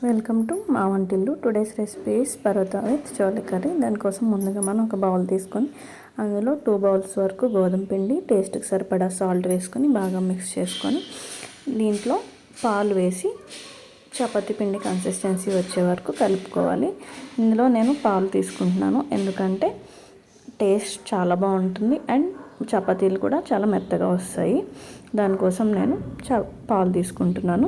Welcome to మా వంటిల్లు. Today's recipes parota with chole curry. దానికోసం ముందుగా మనం ఒక బౌల్ తీసుకొని అందులో 2 బౌల్స్ వరకు గోధుమ పిండి, టేస్ట్కి సరిపడా సాల్ట్ వేసుకొని బాగా మిక్స్ చేసుకొని దీంట్లో పాలు వేసి చపాతీ పిండి కన్సిస్టెన్సీ వచ్చే వరకు కలుపుకోవాలి. ఇందులో నేను పాలు తీసుకుంటున్నాను ఎందుకంటే టేస్ట్ చాలా బాగుంటుంది అండ్ చపాతీలు కూడా చాలా మెత్తగా వస్తాయి. దానికోసం నేను పాలు తీసుకుంటున్నాను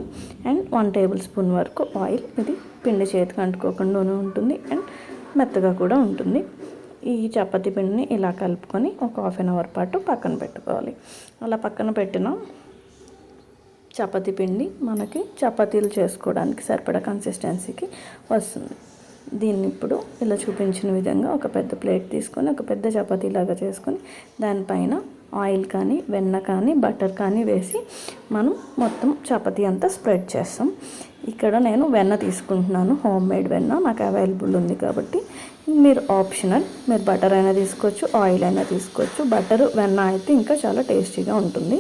అండ్ 1 టేబుల్ స్పూన్ వరకు ఆయిల్. ఇది పిండి చేతికి అంటుకోకుండా ఉంటుంది అండ్ మెత్తగా కూడా ఉంటుంది. ఈ చపాతీ పిండిని ఇలా కలుపుకొని ఒక 1/2 అవర్ పాటు పక్కన పెట్టుకోవాలి. అలా పక్కన పెట్టిన చపాతీ పిండి మనకి చపాతీలు చేసుకోవడానికి సరిపడా కన్సిస్టెన్సీకి వస్తుంది. దీన్ని ఇప్పుడు ఇలా చూపించిన విధంగా ఒక పెద్ద ప్లేట్ తీసుకొని ఒక పెద్ద చపాతీలాగా చేసుకొని దానిపైన ఆయిల్ కానీ వెన్న కానీ బటర్ కానీ వేసి మనం మొత్తం చపాతీ అంతా స్ప్రెడ్ చేస్తాం. ఇక్కడ నేను వెన్న తీసుకుంటున్నాను, హోమ్ మేడ్ వెన్న నాకు అవైలబుల్ ఉంది కాబట్టి. మీరు ఆప్షనల్, మీరు బటర్ అయినా తీసుకోవచ్చు, ఆయిల్ అయినా తీసుకోవచ్చు. బటర్ వెన్న అయితే ఇంకా చాలా టేస్టీగా ఉంటుంది.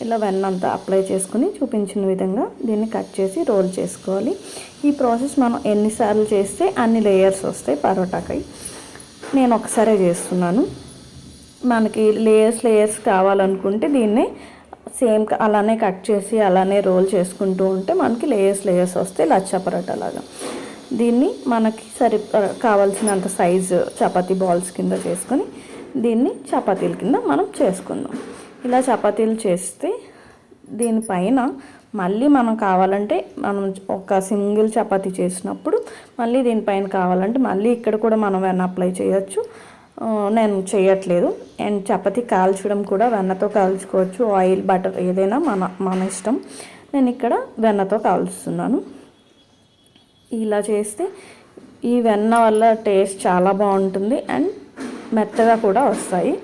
ఇలా వెన్న అంతా అప్లై చేసుకుని చూపించిన విధంగా దీన్ని కట్ చేసి రోల్ చేసుకోవాలి. ఈ ప్రాసెస్ మనం ఎన్నిసార్లు చేస్తే అన్ని లేయర్స్ వస్తాయి పరోటాకి. నేను ఒకసారే చేస్తున్నాను. మనకి లేయర్స్ కావాలనుకుంటే దీన్నే సేమ్ అలానే కట్ చేసి అలానే రోల్ చేసుకుంటూ ఉంటే మనకి లేయర్స్ వస్తాయి లచ్చా పరోటా లాగా. దీన్ని మనకి కావాల్సినంత సైజు చపాతీ బాల్స్ కింద చేసుకొని దీన్ని చపాతీల కింద మనం చేసుకుందాం. ఇలా చపాతీలు చేస్తే దీనిపైన మళ్ళీ మనం కావాలంటే మనం ఒక సింగిల్ చపాతీ చేసినప్పుడు మళ్ళీ దీనిపైన కావాలంటే మళ్ళీ ఇక్కడ కూడా మనం వెన్న అప్లై చేయొచ్చు. నేను చేయట్లేదు. అండ్ చపాతీ కాల్చడం కూడా వెన్నతో కాల్చుకోవచ్చు, ఆయిల్ బటర్ ఏదైనా మన ఇష్టం. నేను ఇక్కడ వెన్నతో కాల్చుతున్నాను. ఇలా చేస్తే ఈ వెన్న వల్ల టేస్ట్ చాలా బాగుంటుంది అండ్ మెత్తగా కూడా వస్తాయి.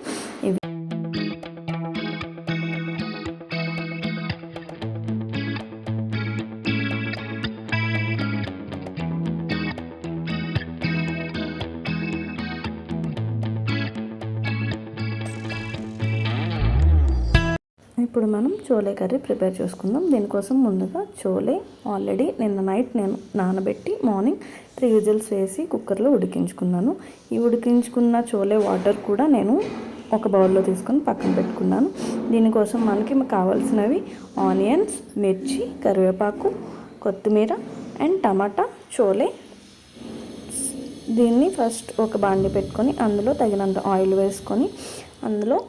ఇప్పుడు మనం చోలే కర్రీ ప్రిపేర్ చేసుకుందాం. దీనికోసం ముందుగా చోలే ఆల్రెడీ నిన్న నైట్ నేను నానబెట్టి మార్నింగ్ 3 విజిల్స్ వేసి కుక్కర్లో ఉడికించుకున్నాను. ఈ ఉడికించుకున్న చోలే వాటర్ కూడా నేను ఒక బౌల్లో తీసుకొని పక్కన పెట్టుకున్నాను. దీనికోసం మనకి కావాల్సినవి ఆనియన్స్, మిర్చి, కరివేపాకు, కొత్తిమీర అండ్ టమాటా, చోలే. దీన్ని ఫస్ట్ ఒక బాండి పెట్టుకొని అందులో తగినంత ఆయిల్ వేసుకొని అందులో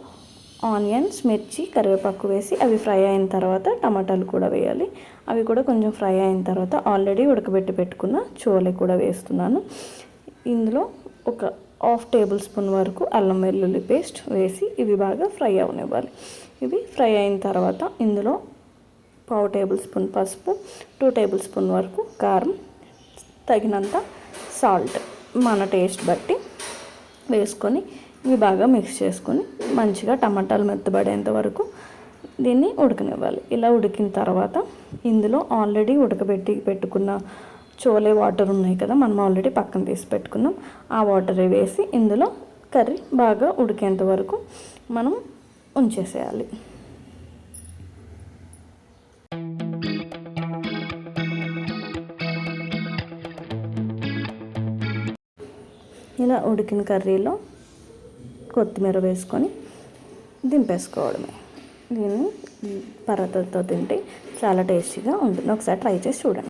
ఆనియన్స్, మిర్చి, కరివేపాకు వేసి అవి ఫ్రై అయిన తర్వాత టమాటాలు కూడా వేయాలి. అవి కూడా కొంచెం ఫ్రై అయిన తర్వాత ఆల్రెడీ ఉడకబెట్టి పెట్టుకున్న చోలే కూడా వేస్తున్నాను. ఇందులో ఒక 1/2 టేబుల్ స్పూన్ వరకు అల్లం వెల్లుల్లి పేస్ట్ వేసి ఇవి బాగా ఫ్రై అవనివ్వాలి. ఇవి ఫ్రై అయిన తర్వాత ఇందులో 1/2 టేబుల్ స్పూన్ పసుపు, 2 టేబుల్ స్పూన్ వరకు కారం, తగినంత సాల్ట్ మన టేస్ట్ బట్టి వేసుకొని ఇవి బాగా మిక్స్ చేసుకొని మంచిగా టమాటాలు మెత్తబడేంత వరకు దీన్ని ఉడకనివ్వాలి. ఇలా ఉడికిన తర్వాత ఇందులో ఆల్రెడీ ఉడకబెట్టి పెట్టుకున్న చోలే వాటర్ ఉన్నాయి కదా, మనం ఆల్రెడీ పక్కన తీసి పెట్టుకున్నాం. ఆ వాటర్ వేసి ఇందులో కర్రీ బాగా ఉడికేంత వరకు మనం ఉంచేసేయాలి. ఇలా ఉడికిన కర్రీలో కొత్తిమీర వేసుకొని దింపేసుకోవడమే. దీన్ని పరోటాతో తింటే చాలా టేస్టీగా ఉంటుంది. ఒకసారి ట్రై చేసి చూడండి.